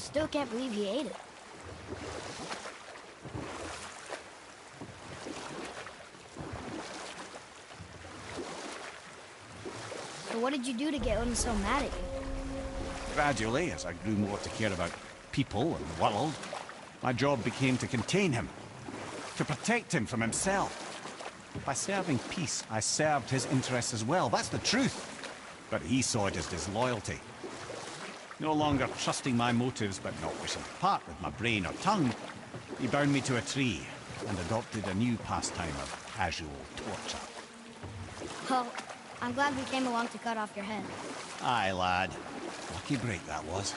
Still can't believe he ate it. So what did you do to get Odin so mad at you? Gradually, as I grew more to care about people and world, my job became to contain him, to protect him from himself. By serving peace, I served his interests as well. That's the truth. But he saw it as disloyalty. No longer trusting my motives, but not wishing to part with my brain or tongue, he bound me to a tree and adopted a new pastime of casual torture. Well, I'm glad we came along to cut off your head. Aye, lad. Lucky break that was.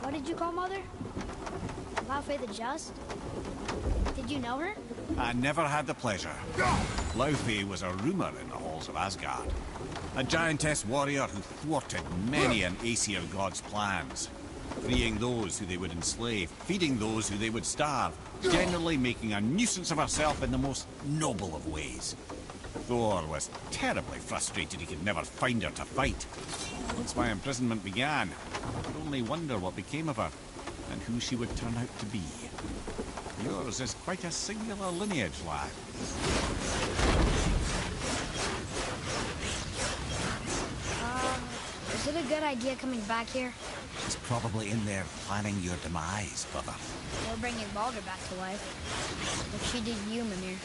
What did you call Mother? Laufey the Just? Did you know her? I never had the pleasure. Laufey was a rumour in the halls of Asgard. A giantess warrior who thwarted many an Aesir god's plans. Freeing those who they would enslave, feeding those who they would starve, generally making a nuisance of herself in the most noble of ways. Thor was terribly frustrated he could never find her to fight. Once my imprisonment began, I could only wonder what became of her, and who she would turn out to be. Yours is quite a singular lineage, lad. Is it a good idea coming back here? She's probably in there planning your demise, brother. Or bringing Baldur back to life. Like she did you, Mimir.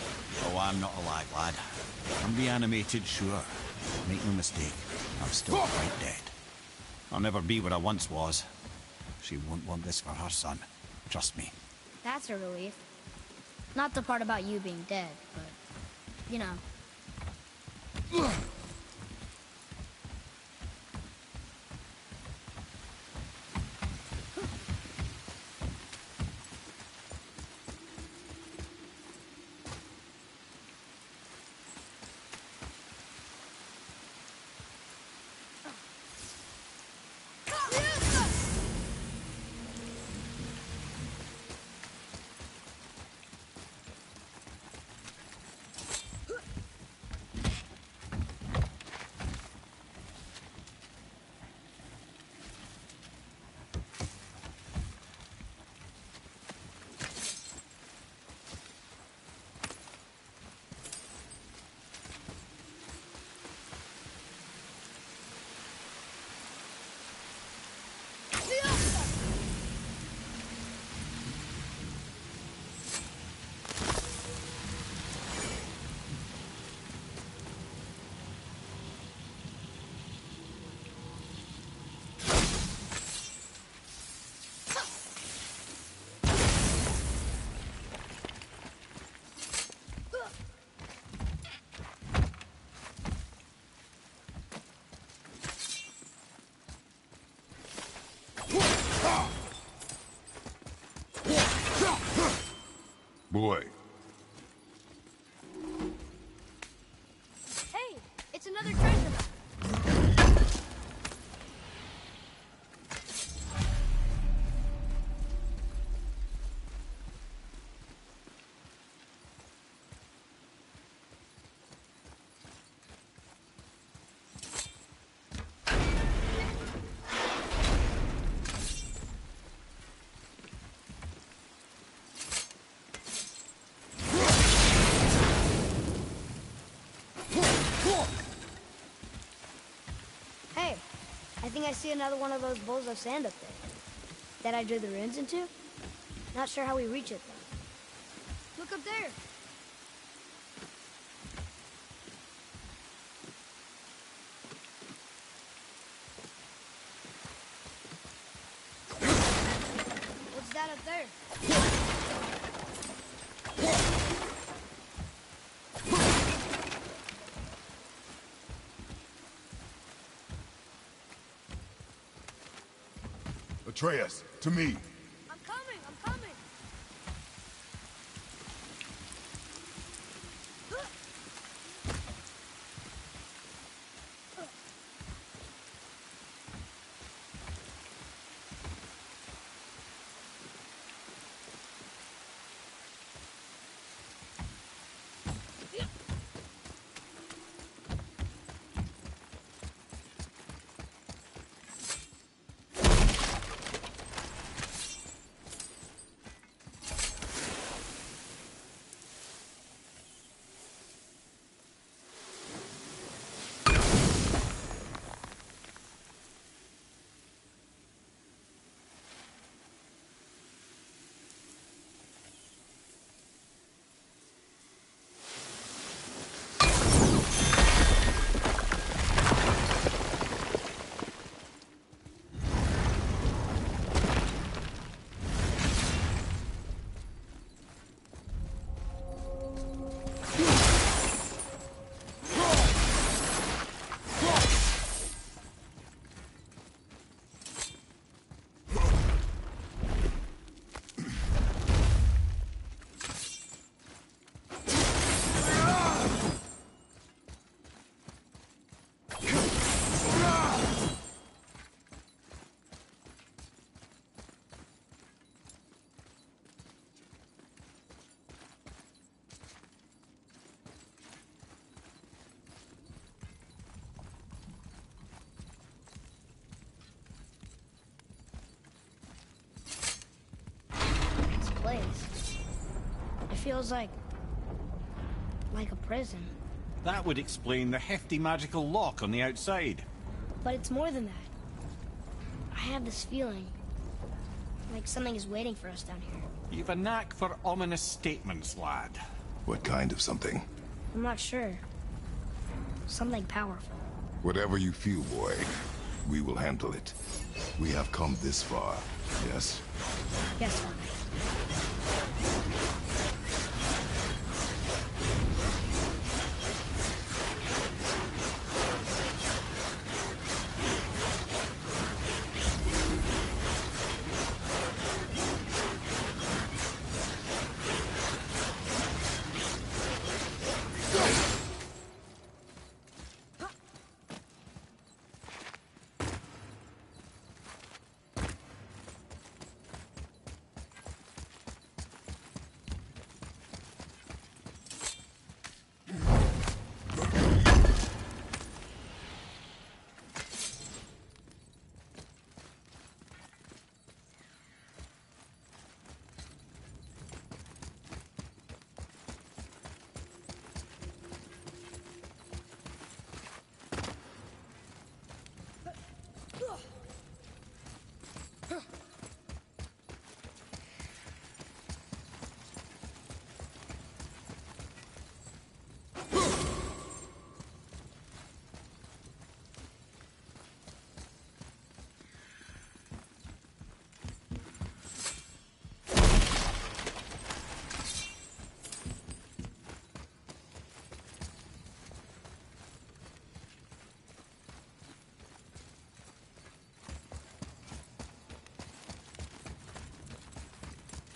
Oh, I'm not alive, lad. I'm reanimated, sure. Make no mistake, I'm still quite dead. I'll never be what I once was. She won't want this for her son. Trust me. That's a relief. Not the part about you being dead, but, you know. Boy. Hey, it's another treasure. Hey, I think I see another one of those bowls of sand up there. That I drew the runes into? Not sure how we reach it, though. Look up there! What's that up there? Atreus, to me. I'm coming, I'm coming. Place. It feels like a prison. That would explain the hefty magical lock on the outside. But it's more than that. I have this feeling like something is waiting for us down here. You've a knack for ominous statements, lad. What kind of something? I'm not sure. Something powerful. Whatever you feel, boy, we will handle it. We have come this far, yes? Yes, Father.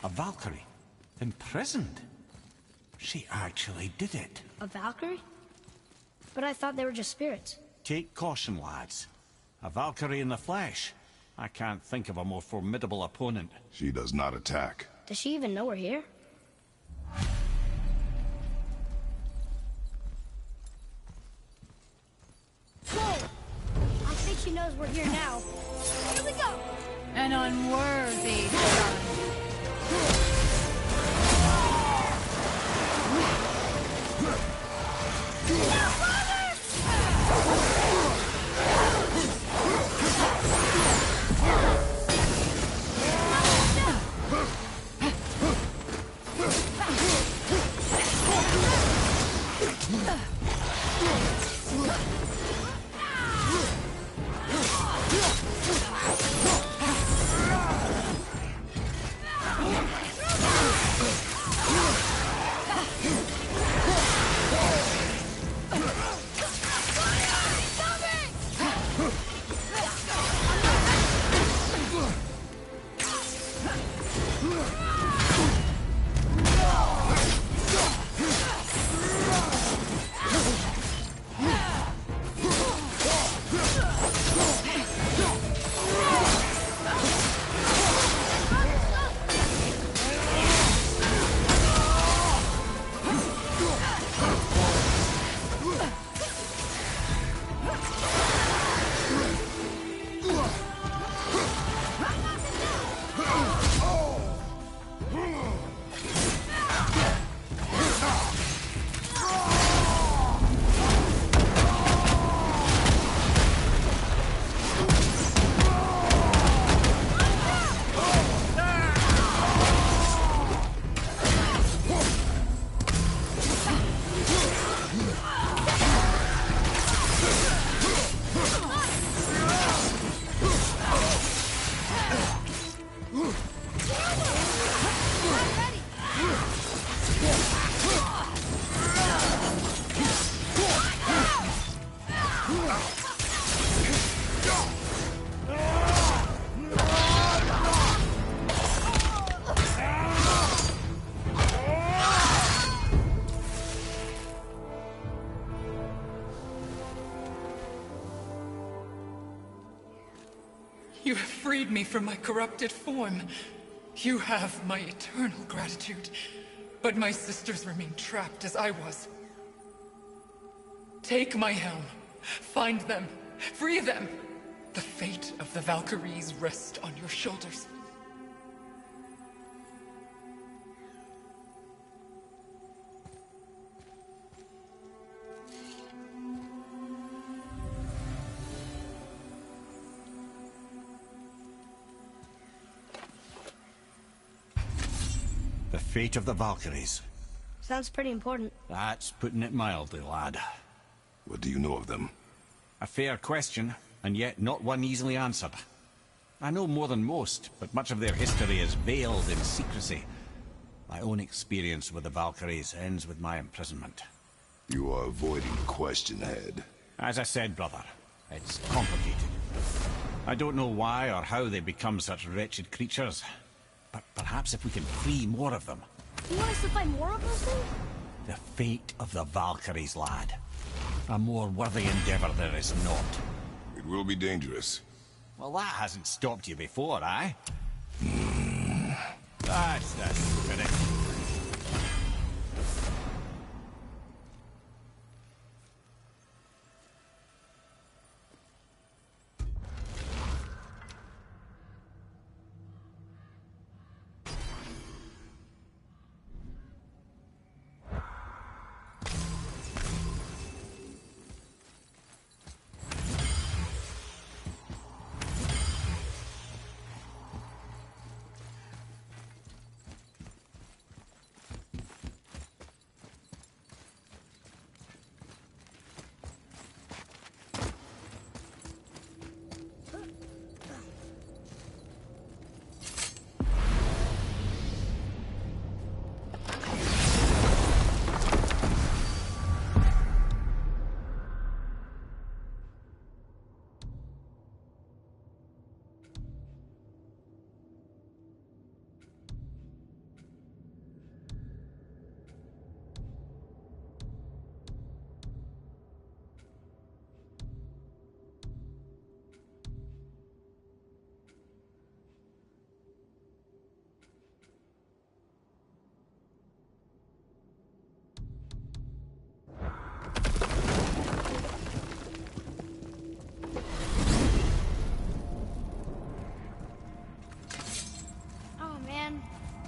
A Valkyrie? Imprisoned? She actually did it. A Valkyrie? But I thought they were just spirits. Take caution, lads. A Valkyrie in the flesh. I can't think of a more formidable opponent. She does not attack. Does she even know we're here? Whoa! I think she knows we're here now. Here we go! An unworthy son. You have freed me from my corrupted form. You have my eternal gratitude. But my sisters remain trapped as I was. Take my helm. Find them. Free them. The fate of the Valkyries rests on your shoulders. The fate of the Valkyries. Sounds pretty important. That's putting it mildly, lad. What do you know of them? A fair question, and yet not one easily answered. I know more than most, but much of their history is veiled in secrecy. My own experience with the Valkyries ends with my imprisonment. You are avoiding the question ahead. As I said, brother, it's complicated. I don't know why or how they become such wretched creatures, but perhaps if we can free more of them. You want us to fight more of those things? The fate of the Valkyries, lad. A more worthy endeavor there is not. It will be dangerous. Well, that hasn't stopped you before, eh? That's the spirit.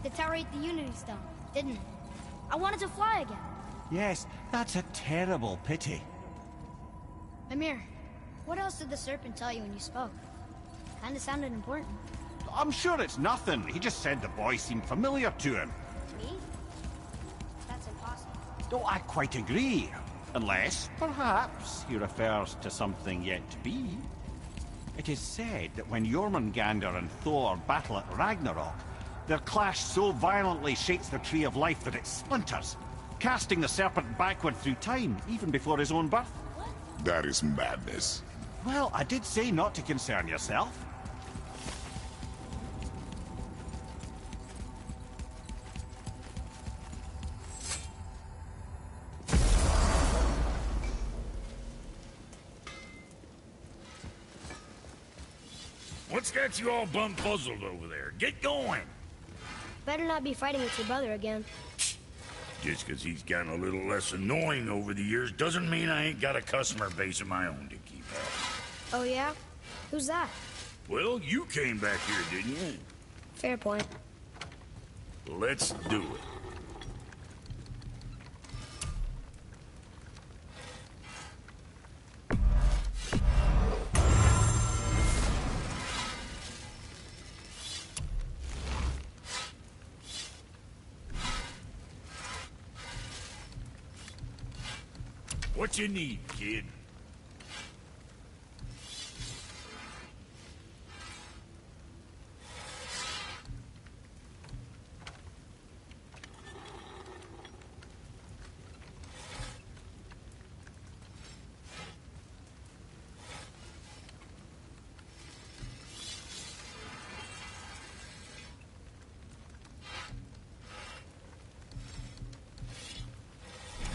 The tower ate the Unity Stone, didn't it? I wanted to fly again. Yes, that's a terrible pity. Mimir, what else did the serpent tell you when you spoke? Kinda sounded important. I'm sure it's nothing. He just said the boy seemed familiar to him. To me? That's impossible. Oh, I quite agree. Unless, perhaps, he refers to something yet to be. It is said that when Jormungandr and Thor battle at Ragnarok, their clash so violently shakes the Tree of Life that it splinters, casting the serpent backward through time, even before his own birth. That is madness. Well, I did say not to concern yourself. What's got you all bum-puzzled over there? Get going! Better not be fighting with your brother again. Just 'cause he's gotten a little less annoying over the years doesn't mean I ain't got a customer base of my own to keep up. Oh yeah? Who's that? Well, you came back here, didn't you? Fair point. Let's do it. What you need, kid?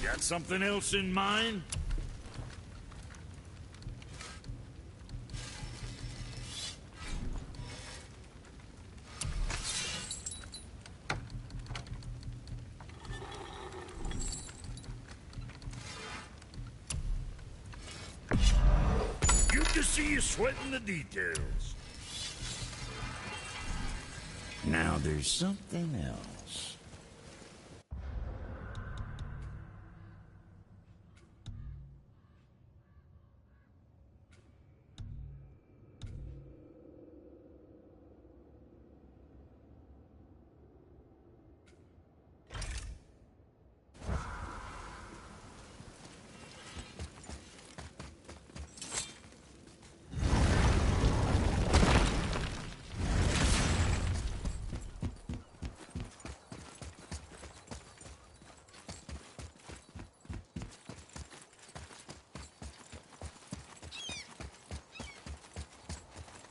Got something else in mind? Good to see you sweating the details. Now there's something else.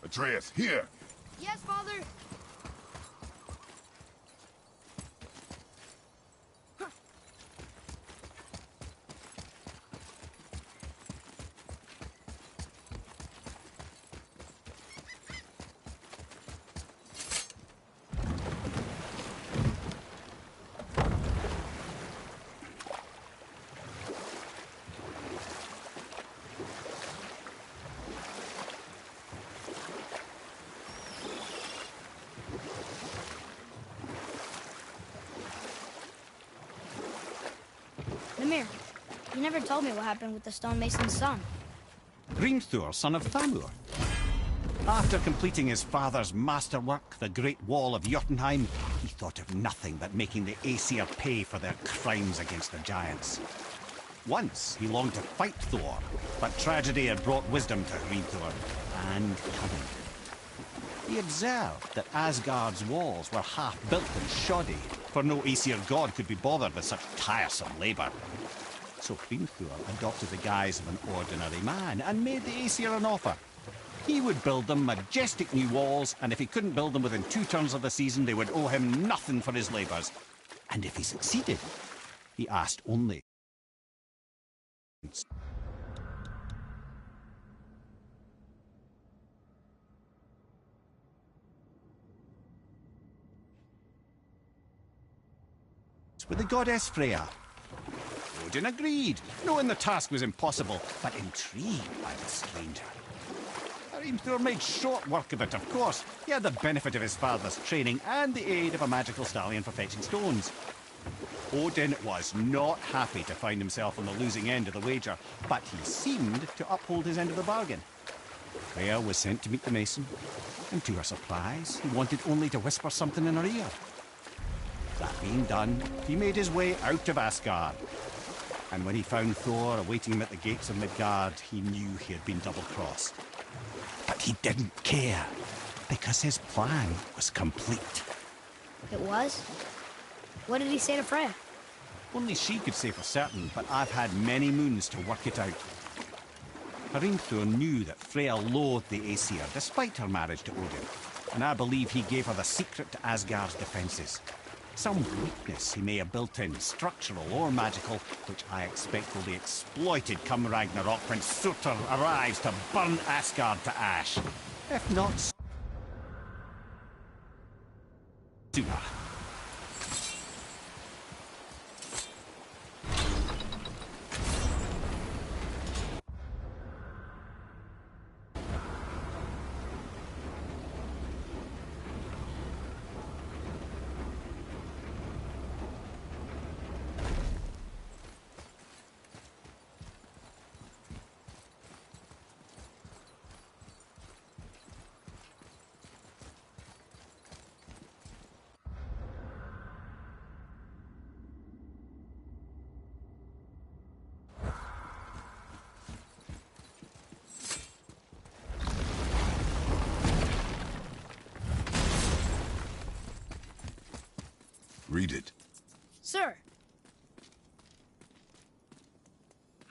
Atreus, here! Yes, Father! Namir, you never told me what happened with the stonemason's son. Hrimthur, son of Thamur. After completing his father's masterwork, the Great Wall of Jotunheim, he thought of nothing but making the Aesir pay for their crimes against the giants. Once he longed to fight Thor, but tragedy had brought wisdom to Hrimthur, and cunning. He observed that Asgard's walls were half-built and shoddy, for no Aesir god could be bothered with such tiresome labor. So Hrimthur adopted the guise of an ordinary man and made the Aesir an offer. He would build them majestic new walls, and if he couldn't build them within 2 turns of the season, they would owe him nothing for his labors. And if he succeeded, he asked only. With the goddess Freya. Odin agreed, knowing the task was impossible, but intrigued by the stranger. Hrimthur made short work of it, of course. He had the benefit of his father's training and the aid of a magical stallion for fetching stones. Odin was not happy to find himself on the losing end of the wager, but he seemed to uphold his end of the bargain. Freya was sent to meet the mason, and to her surprise, he wanted only to whisper something in her ear. That being done, he made his way out of Asgard. And when he found Thor awaiting him at the gates of Midgard, he knew he had been double-crossed. But he didn't care, because his plan was complete. It was? What did he say to Freya? Only she could say for certain, but I've had many moons to work it out. Hrimthur knew that Freya loathed the Aesir, despite her marriage to Odin, and I believe he gave her the secret to Asgard's defenses. Some weakness he may have built in, structural or magical, which I expect will be exploited come Ragnarok when Surtur arrives to burn Asgard to ash. If not, Tuna. Read it. Sir.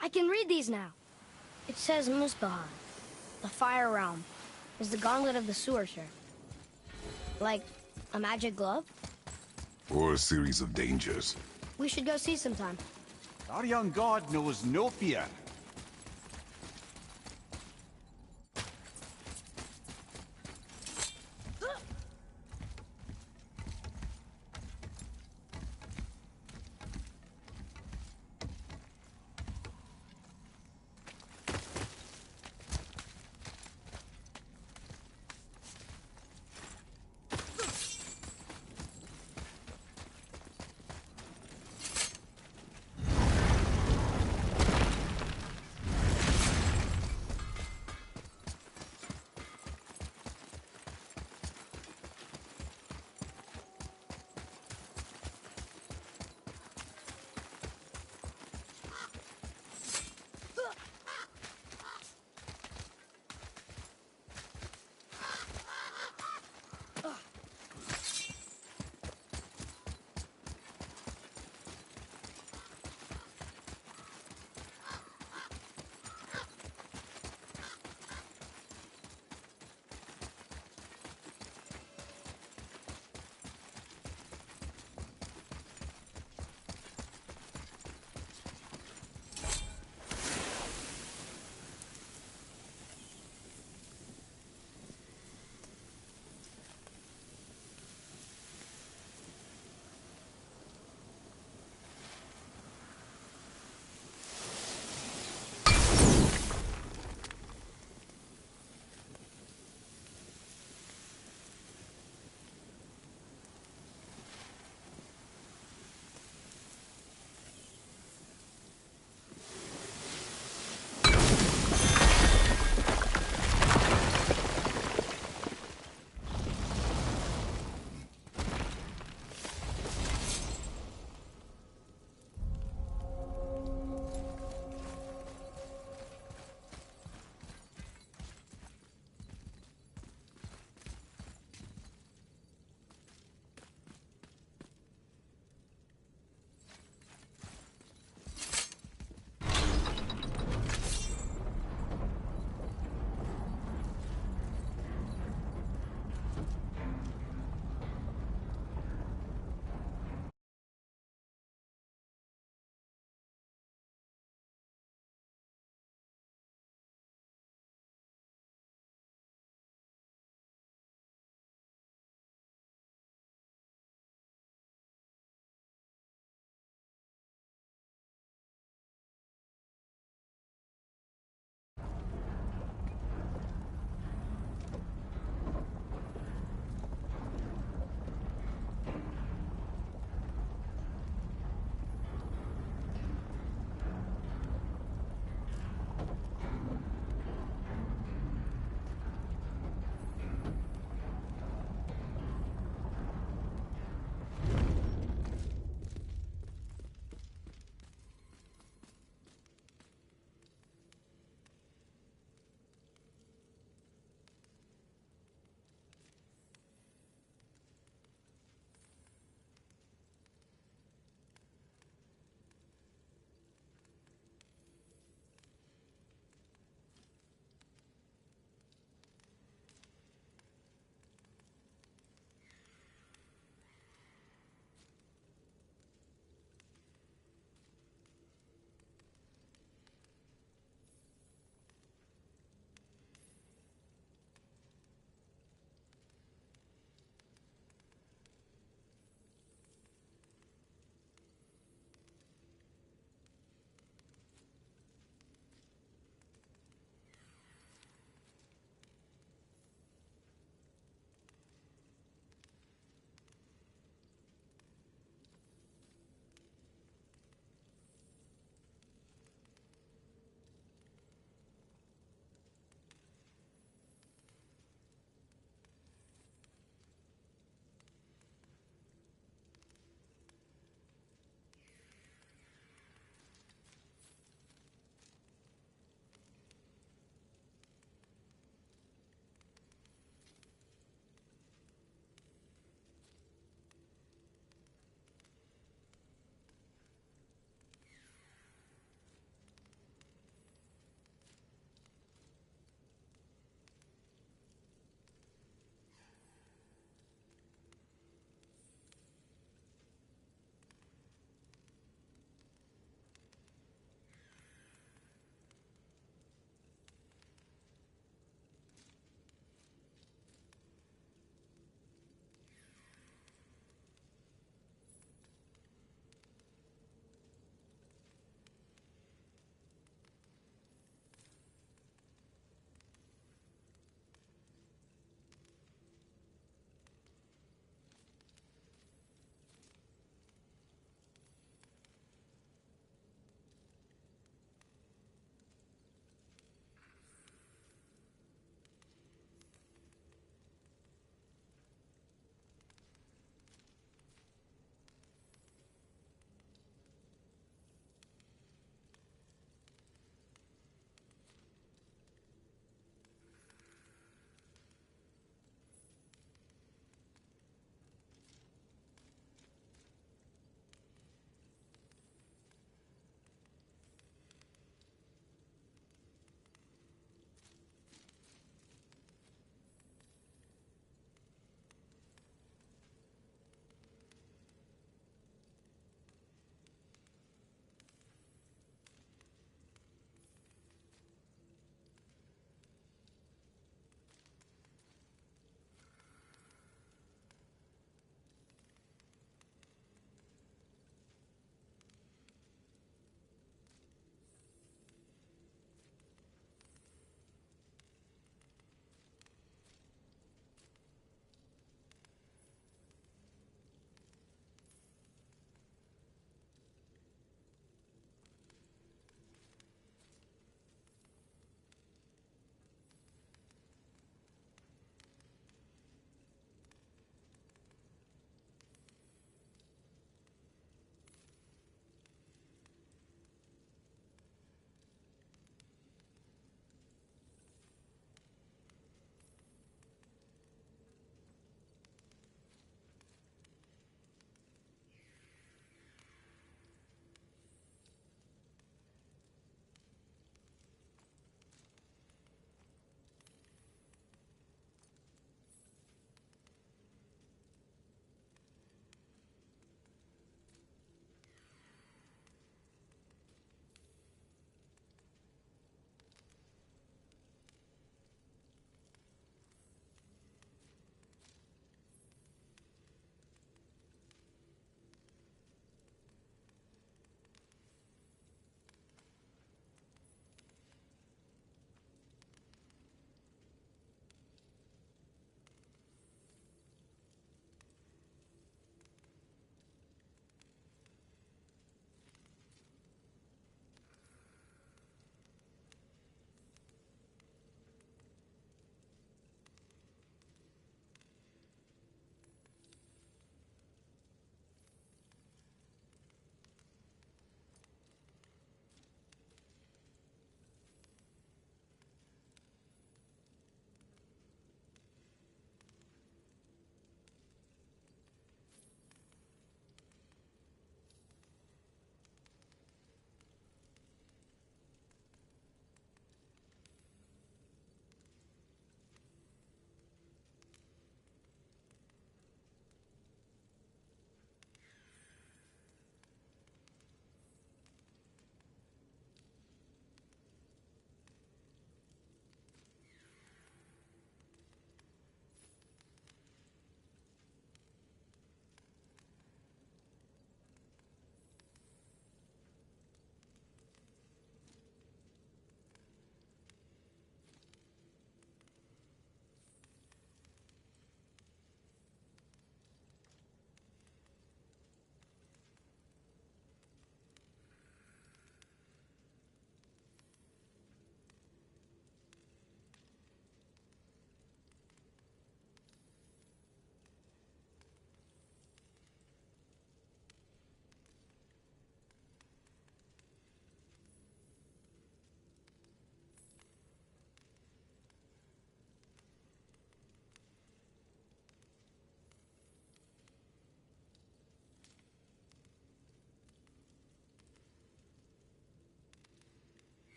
I can read these now. It says Muspelheim, the Fire Realm, is the gauntlet of the sewer, sir. Like a magic glove? Or a series of dangers. We should go see sometime. Our young god knows no fear.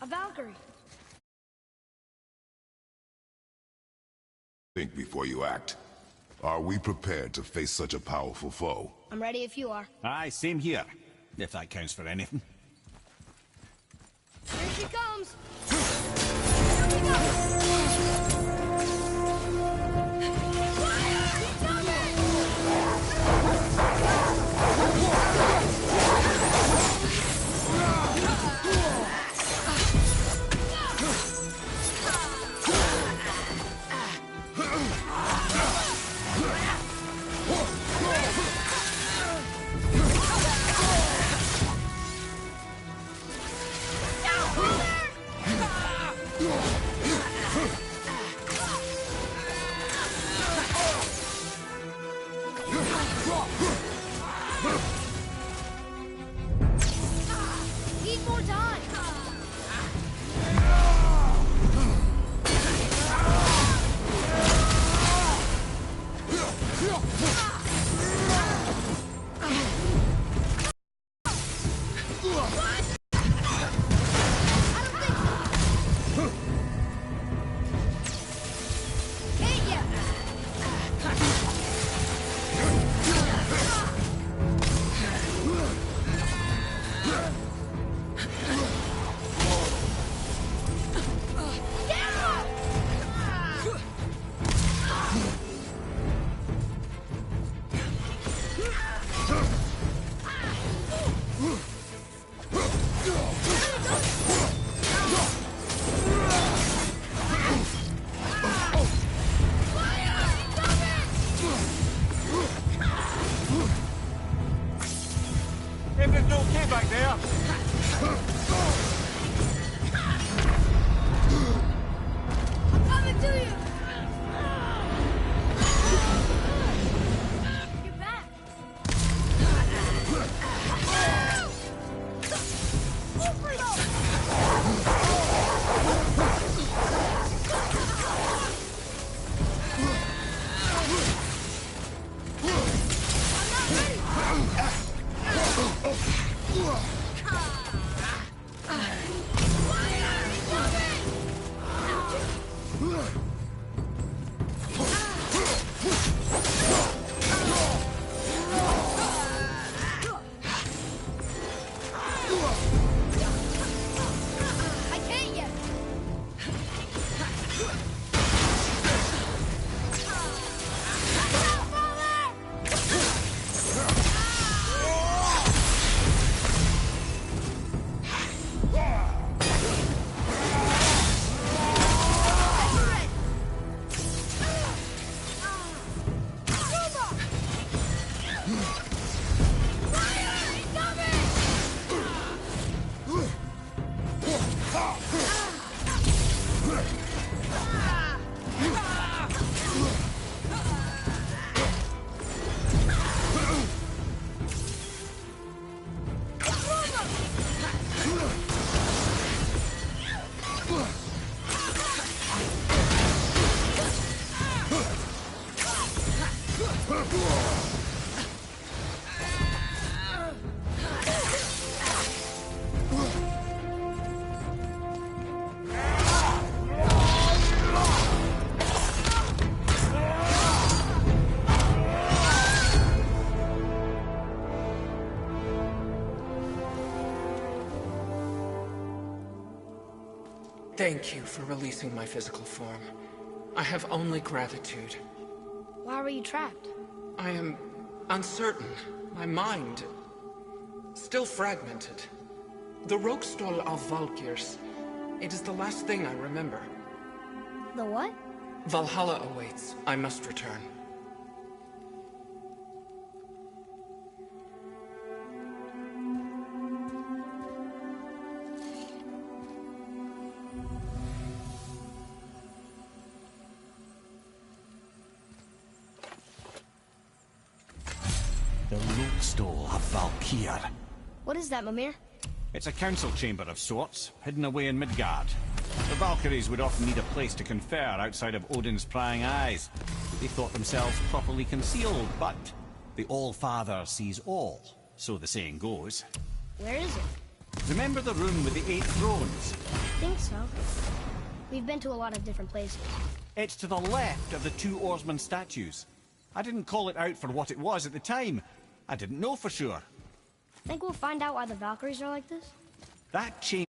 Valkyrie. Think before you act. Are we prepared to face such a powerful foe? I'm ready if you are. Aye, same here. If that counts for anything. Here she comes! Here we go! Need more time! Everything's okay back there? I'm coming to you! You're back! I can't yet! Thank you for releasing my physical form. I have only gratitude. Why were you trapped? I am uncertain. My mind still fragmented. The Rokstol of Valkyrs. It is the last thing I remember. The what? Valhalla awaits. I must return. The Rokstol of Valkyr. What is that, Mimir? It's a council chamber of sorts, hidden away in Midgard. The Valkyries would often need a place to confer outside of Odin's prying eyes. They thought themselves properly concealed, but the All-Father sees all, so the saying goes. Where is it? Remember the room with the 8 thrones? think so. We've been to a lot of different places. It's to the left of the two oarsman statues. I didn't call it out for what it was at the time. I didn't know for sure. Think we'll find out why the Valkyries are like this? That change